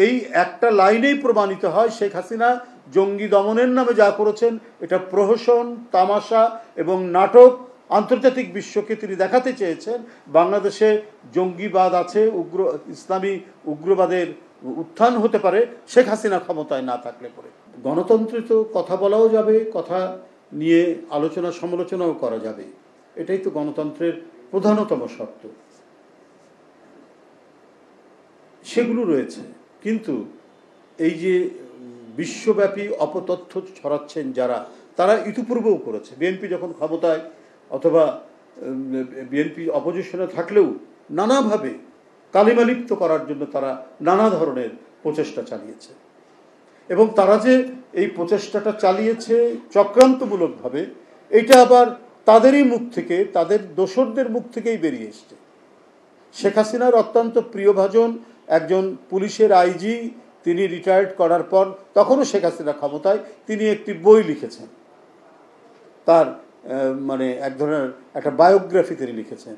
এই একটা লাইনেই প্রমাণিত হয় শেখ হাসিনা জঙ্গি দমনের নামে যা করেছেন এটা প্রহসন, তামাশা এবং নাটক। আন্তর্জাতিক বিশ্বকে তিনি দেখাতে চেয়েছেন বাংলাদেশে জঙ্গিবাদ আছে, ইসলামী উগ্রবাদের উত্থান হতে পারে শেখ হাসিনা ক্ষমতায় না থাকলে পরে। গণতন্ত্রে তো কথা বলাও যাবে, কথা নিয়ে আলোচনা সমালোচনাও করা যাবে, এটাই তো গণতন্ত্রের প্রধানতম শর্ত, সেগুলো রয়েছে। কিন্তু এই যে বিশ্বব্যাপী অপতথ্য ছড়াচ্ছেন যারা, তারা ইতিপূর্বেও করেছে। বিএনপি যখন ক্ষমতায় অথবা বিএনপি অপোজিশনে থাকলেও নানাভাবে কালিমালিপ্ত করার জন্য তারা নানা ধরনের প্রচেষ্টা চালিয়েছে। এবং তারা যে এই প্রচেষ্টাটা চালিয়েছে চক্রান্তমূলকভাবে, এটা আবার তাদেরই মুখ থেকে, তাদের দোসরদের মুখ থেকেই বেরিয়ে এসছে। শেখ হাসিনার অত্যন্ত প্রিয়ভাজন একজন পুলিশের আইজি, তিনি রিটায়ার্ড করার পর, তখনও শেখ হাসিনা ক্ষমতায়, তিনি একটি বই লিখেছেন, তার মানে এক ধরনের একটা বায়োগ্রাফি তিনি লিখেছেন।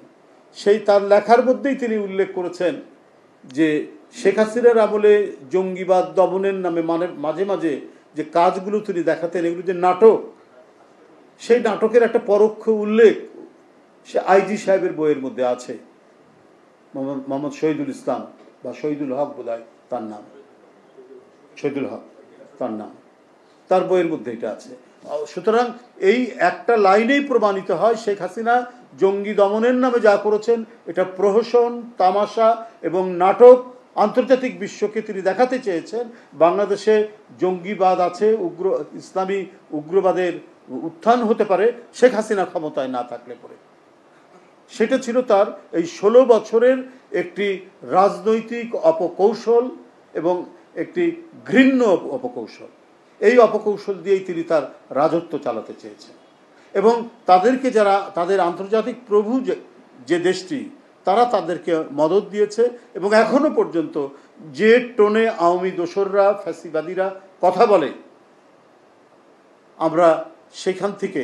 সেই তার লেখার মধ্যেই তিনি উল্লেখ করেছেন যে শেখ হাসিনার আমলে জঙ্গিবাদ দমনের নামে মাঝে মাঝে যে কাজগুলো তিনি দেখাতেন, এগুলো যে নাটক, সেই নাটকের একটা পরোক্ষ উল্লেখ সে আইজি সাহেবের বইয়ের মধ্যে আছে। মোহাম্মদ শহীদুল ইসলাম বা শহীদুল হক বোধহয় তার নাম, শহীদুল হক তার নাম, তার বইয়ের মধ্যে এটা আছে। সুতরাং এই একটা লাইনেই প্রমাণিত হয় শেখ হাসিনা জঙ্গি দমনের নামে যা করেছেন এটা প্রহসন, তামাশা এবং নাটক। আন্তর্জাতিক বিশ্বকে তিনি দেখাতে চেয়েছেন বাংলাদেশে জঙ্গিবাদ আছে, ইসলামী উগ্রবাদের উত্থান হতে পারে শেখ হাসিনা ক্ষমতায় না থাকলে পরে। সেটা ছিল তার এই 16 বছরের একটি রাজনৈতিক অপকৌশল এবং একটি ঘৃণ্য অপকৌশল। এই অপকৌশল দিয়েই তিনি তার রাজত্ব চালাতে চেয়েছেন। এবং তাদেরকে যারা, তাদের আন্তর্জাতিক প্রভু যে দেশটি, তারা তাদেরকে মদত দিয়েছে। এবং এখনো পর্যন্ত যে টোনে আওয়ামী দোসররা, ফ্যাসিবাদীরা কথা বলে, আমরা সেখান থেকে,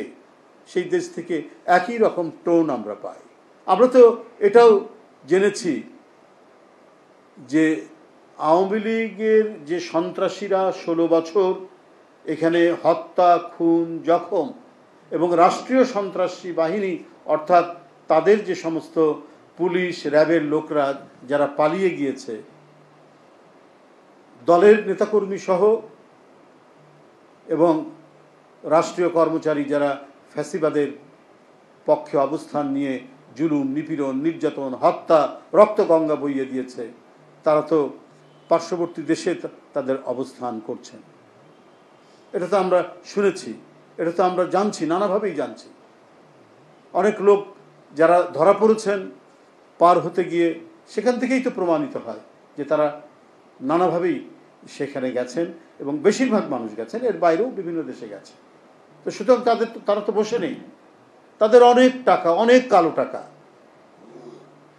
সেই দেশ থেকে একই রকম টোন আমরা পাই। আমরা তো এটাও জেনেছি যে আওয়ামী লীগের যে সন্ত্রাসীরা 16 বছর এখানে হত্যা, খুন, জখম এবং রাষ্ট্রীয় সন্ত্রাসী বাহিনী অর্থাৎ তাদের যে সমস্ত পুলিশ, র্যাবের লোকরা যারা পালিয়ে গিয়েছে, দলের নেতাকর্মী সহ এবং রাষ্ট্রীয় কর্মচারী যারা ফ্যাসিবাদের পক্ষে অবস্থান নিয়ে জুলুম, নিপীড়ন, নির্যাতন, হত্যা, রক্তগঙ্গা বইয়ে দিয়েছে, তারা তো পার্শ্ববর্তী দেশে তাদের অবস্থান করছেন। এটা তো আমরা শুনেছি, এটা তো আমরা জানছি, নানাভাবেই জানছি। অনেক লোক যারা ধরা পড়েছেন পার হতে গিয়ে, সেখান থেকেই তো প্রমাণিত হয় যে তারা নানাভাবেই সেখানে গেছেন এবং বেশিরভাগ মানুষ গেছেন, এর বাইরেও বিভিন্ন দেশে গেছে। তো সুতরাং তারা তো বসে নেই, তাদের অনেক টাকা, অনেক কালো টাকা,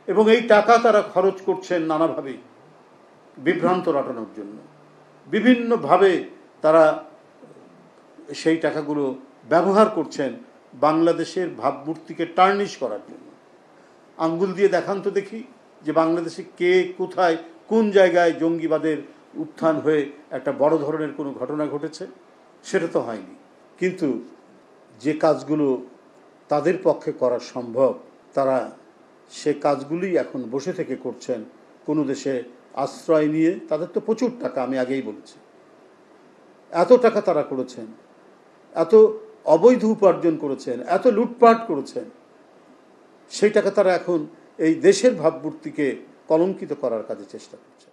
এবং এই টাকা তারা খরচ করছেন নানাভাবেই বিভ্রান্ত রটানোর জন্য। বিভিন্নভাবে তারা সেই টাকাগুলো ব্যবহার করছেন বাংলাদেশের ভাবমূর্তিকে টার্নিশ করার জন্য। আঙ্গুল দিয়ে দেখান তো দেখি যে বাংলাদেশে কে, কোথায়, কোন জায়গায় জঙ্গিবাদের উত্থান হয়ে একটা বড় ধরনের কোনো ঘটনা ঘটেছে, সেটা তো হয়নি। কিন্তু যে কাজগুলো তাদের পক্ষে করা সম্ভব, তারা সে কাজগুলি এখন বসে থেকে করছেন কোনো দেশে আশ্রয় নিয়ে। তাদের তো প্রচুর টাকা, আমি আগেই বলেছি, এত টাকা তারা করেছেন, এত অবৈধ উপার্জন করেছেন, এত লুটপাট করেছেন, সেই টাকা তারা এখন এই দেশের ভাবমূর্তিকে কলঙ্কিত করার কাজে চেষ্টা করছে।